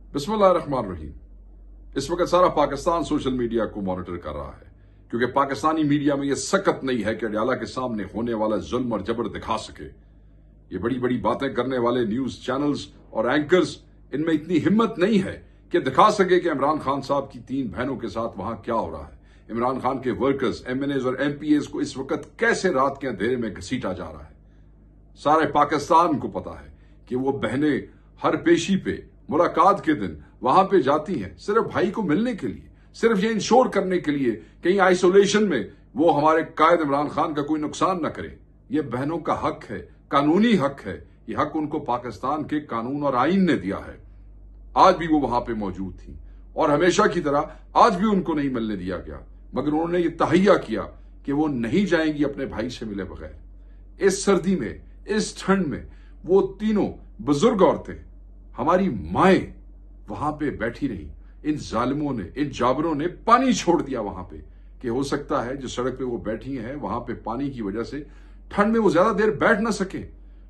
बिस्मिल्लाहिर्रहमानिर्रहीम। इस वक्त सारा पाकिस्तान सोशल मीडिया को मॉनिटर कर रहा है, क्योंकि पाकिस्तानी मीडिया में यह सकत नहीं है कि अडयाला के सामने होने वाला जुल्म और जबर दिखा सके। ये बड़ी बड़ी बातें करने वाले न्यूज चैनल्स और एंकर्स, इनमें इतनी हिम्मत नहीं है कि दिखा सके कि इमरान खान साहब की 3 बहनों के साथ वहां क्या हो रहा है। इमरान खान के वर्कर्स, एमएनएज और एमपीएस को इस वक्त कैसे रात के अंधेरे में घसीटा जा रहा है। सारे पाकिस्तान को पता है कि वो बहनें हर पेशी पे, मुलाकात के दिन वहां पे जाती हैं सिर्फ भाई को मिलने के लिए, सिर्फ ये इंश्योर करने के लिए कहीं आइसोलेशन में वो हमारे कायद इमरान खान का कोई नुकसान न करे। ये बहनों का हक है, कानूनी हक है। ये हक उनको पाकिस्तान के कानून और आईन ने दिया है। आज भी वो वहां पे मौजूद थी और हमेशा की तरह आज भी उनको नहीं मिलने दिया गया, मगर उन्होंने ये तहैया किया कि वो नहीं जाएंगी अपने भाई से मिले बगैर। इस सर्दी में, इस ठंड में वो तीनों बुजुर्ग औरतें, हमारी माएं वहां पे बैठी रही। इन जालिमों ने, इन जाबरों ने पानी छोड़ दिया वहां पे कि हो सकता है जो सड़क पे वो बैठी हैं वहां पे पानी की वजह से ठंड में वो ज्यादा देर बैठ ना सके।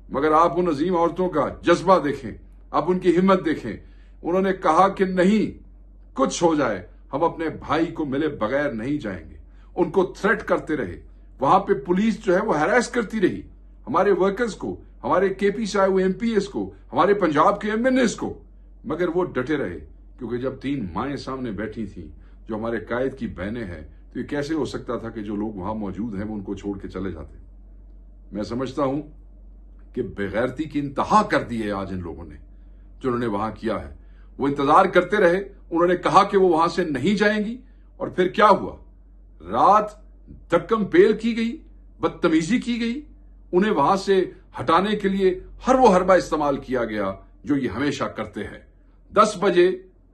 मगर आप उन अजीम औरतों का जज्बा देखें, आप उनकी हिम्मत देखें। उन्होंने कहा कि नहीं, कुछ हो जाए हम अपने भाई को मिले बगैर नहीं जाएंगे। उनको थ्रेट करते रहे। वहां पे पुलिस जो है वो हैरेस करती रही हमारे वर्कर्स को, हमारे केपी से आए हुए एमपीएस को, हमारे पंजाब के एमएनएस को, मगर वो डटे रहे। क्योंकि जब 3 माएं सामने बैठी थी जो हमारे कायद की बहनें हैं, तो ये कैसे हो सकता था कि जो लोग वहां मौजूद हैं वो उनको छोड़ के चले जाते। मैं समझता हूं कि बेगैरती की इंतहा कर दी है आज इन लोगों ने, जो उन्होंने वहां किया है। वो इंतजार करते रहे, उन्होंने कहा कि वो वहां से नहीं जाएंगी, और फिर क्या हुआ? रात धक्कम पेल की गई, बदतमीजी की गई। उन्हें वहां से हटाने के लिए हर वो हरबा इस्तेमाल किया गया जो ये हमेशा करते हैं। 10 बजे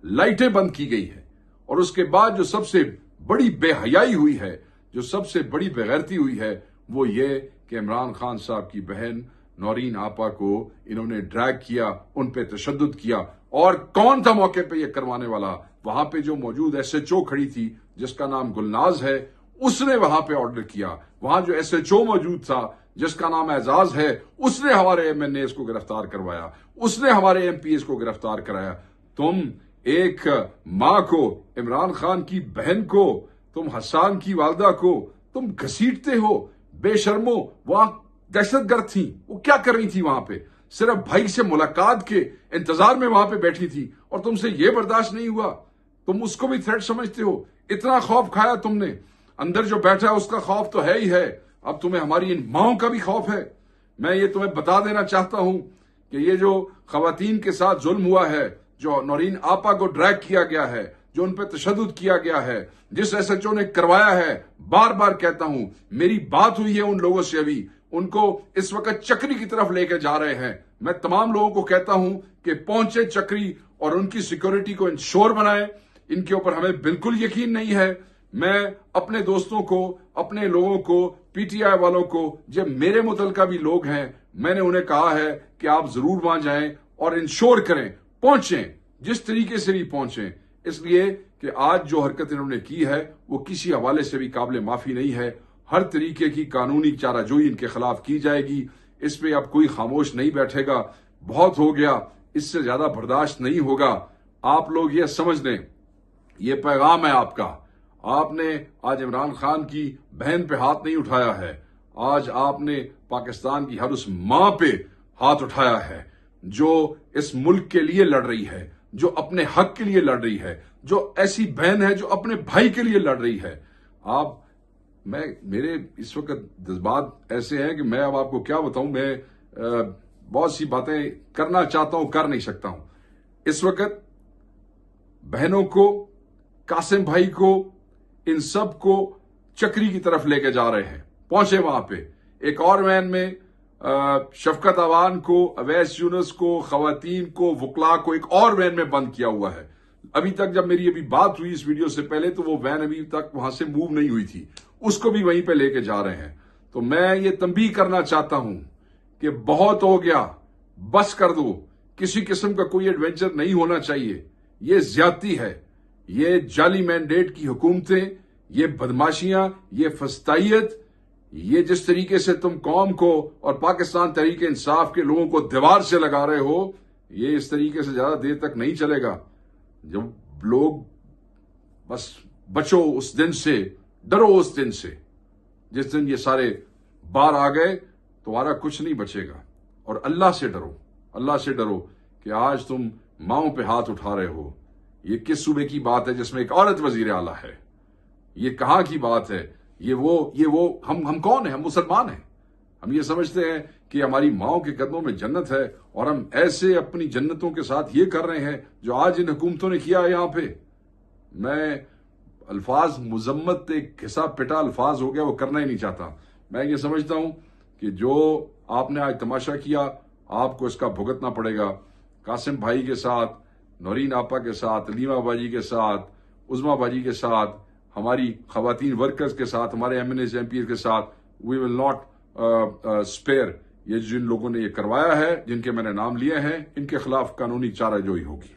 लाइटें बंद की गई है, और उसके बाद जो सबसे बड़ी बेहयाई हुई है, जो सबसे बड़ी बेगैरती हुई है, वो ये कि इमरान खान साहब की बहन नौरीन आपा को इन्होंने ड्रैग किया, उन पे तशद्दुद किया। और कौन था मौके पे ये करवाने वाला? वहां पे जो मौजूद एसएचओ खड़ी थी जिसका नाम गुलनाज है, उसने वहां पे ऑर्डर किया। वहां जो एसएचओ मौजूद था जिसका नाम एजाज है, उसने हमारे एमएनएस को गिरफ्तार करवाया, उसने हमारे एमपीएस को गिरफ्तार कराया। तुम एक मां को, इमरान खान की बहन को, तुम हसन की वालदा को तुम घसीटते हो। बेशर्मो, वहां दहशतगर्द थी, वो क्या कर रही थी वहां पे? सिर्फ भाई से मुलाकात के इंतजार में वहां पे बैठी थी, और तुमसे ये बर्दाश्त नहीं हुआ। तुम उसको भी थ्रेट समझते हो। इतना खौफ खाया तुमने। अंदर जो बैठा है उसका खौफ तो है ही है, अब तुम्हें हमारी इन माओं का भी खौफ है। मैं ये तुम्हें बता देना चाहता हूं कि ये जो खवातीन के साथ जुल्म हुआ है, जो नौरीन आपा को ड्रैग किया गया है, जो उन पर तशद्दुद किया गया है, जिस एसएचओ ने करवाया है, बार बार कहता हूं, मेरी बात हुई है उन लोगों से अभी, उनको इस वक्त चक्री की तरफ लेकर जा रहे हैं। मैं तमाम लोगों को कहता हूं कि पहुंचे चक्री और उनकी सिक्योरिटी को इंश्योर बनाएं। इनके ऊपर हमें बिल्कुल यकीन नहीं है। मैं अपने दोस्तों को, अपने लोगों को, पीटीआई वालों को, जब मेरे मुतलका भी लोग हैं, मैंने उन्हें कहा है कि आप जरूर वहां जाएं और इंश्योर करें, पहुंचें, जिस तरीके से भी पहुंचें। इसलिए कि आज जो हरकत इन्होंने की है वो किसी हवाले से भी काबिल माफी नहीं है। हर तरीके की कानूनी चाराजोई इनके खिलाफ की जाएगी। इस पे अब कोई खामोश नहीं बैठेगा। बहुत हो गया, इससे ज्यादा बर्दाश्त नहीं होगा। आप लोग ये समझ लें, ये पैगाम है आपका। आपने आज इमरान खान की बहन पे हाथ नहीं उठाया है, आज आपने पाकिस्तान की हर उस मां पे हाथ उठाया है जो इस मुल्क के लिए लड़ रही है, जो अपने हक के लिए लड़ रही है, जो ऐसी बहन है जो अपने भाई के लिए लड़ रही है। मेरे इस वक्त जज्बात ऐसे हैं कि मैं अब आपको क्या बताऊं। मैं बहुत सी बातें करना चाहता हूं, कर नहीं सकता हूं। इस वक्त बहनों को, कासिम भाई को, इन सब को चक्री की तरफ लेके जा रहे हैं। पहुंचे वहां पे एक और वैन में शफकत अवान को, अवैस यूनुस को, खवातीन को, वकला को एक और वैन में बंद किया हुआ है। अभी तक जब मेरी अभी बात हुई इस वीडियो से पहले, तो वो वैन अभी तक वहां से मूव नहीं हुई थी, उसको भी वहीं पे लेके जा रहे हैं। तो मैं ये तंबीह करना चाहता हूं कि बहुत हो गया, बस कर दो। किसी किस्म का कोई एडवेंचर नहीं होना चाहिए। ये ज्यादती है, ये जाली मैंडेट की हुकूमतें, ये बदमाशियां, ये फस्तायत, ये जिस तरीके से तुम कौम को और पाकिस्तान तहरीक इंसाफ के लोगों को दीवार से लगा रहे हो, ये इस तरीके से ज्यादा देर तक नहीं चलेगा। जब लोग बस बचो उस दिन से, डरो उस दिन से, जिस दिन ये सारे बार आ गए तुम्हारा कुछ नहीं बचेगा। और अल्लाह से डरो, अल्लाह से डरो कि आज तुम माओं पे हाथ उठा रहे हो। ये किस सूबे की बात है जिसमें एक औरत वजीर आला है? ये कहाँ की बात है? ये वो हम कौन है? हम मुसलमान हैं। हम ये समझते हैं कि हमारी माओं के कदमों में जन्नत है और हम ऐसे अपनी जन्नतों के साथ ये कर रहे हैं जो आज इन हुकूमतों ने किया है यहाँ पे। मैं अल्फाज मुजम्मत एक घिसा पिटा अल्फाज हो गया, वो करना ही नहीं चाहता। मैं ये समझता हूं कि जो आपने आज तमाशा किया आपको इसका भुगतना पड़ेगा। कासिम भाई के साथ, नौरीन आपा के साथ, लीमा बाजी के साथ, उज़मा बाजी के साथ, हमारी खवातीन वर्कर्स के साथ, हमारे MNAs MPs के साथ, वी विल नॉट स्पेयर। ये जिन लोगों ने ये करवाया है, जिनके मैंने नाम लिए हैं, इनके खिलाफ कानूनी चाराजोई होगी।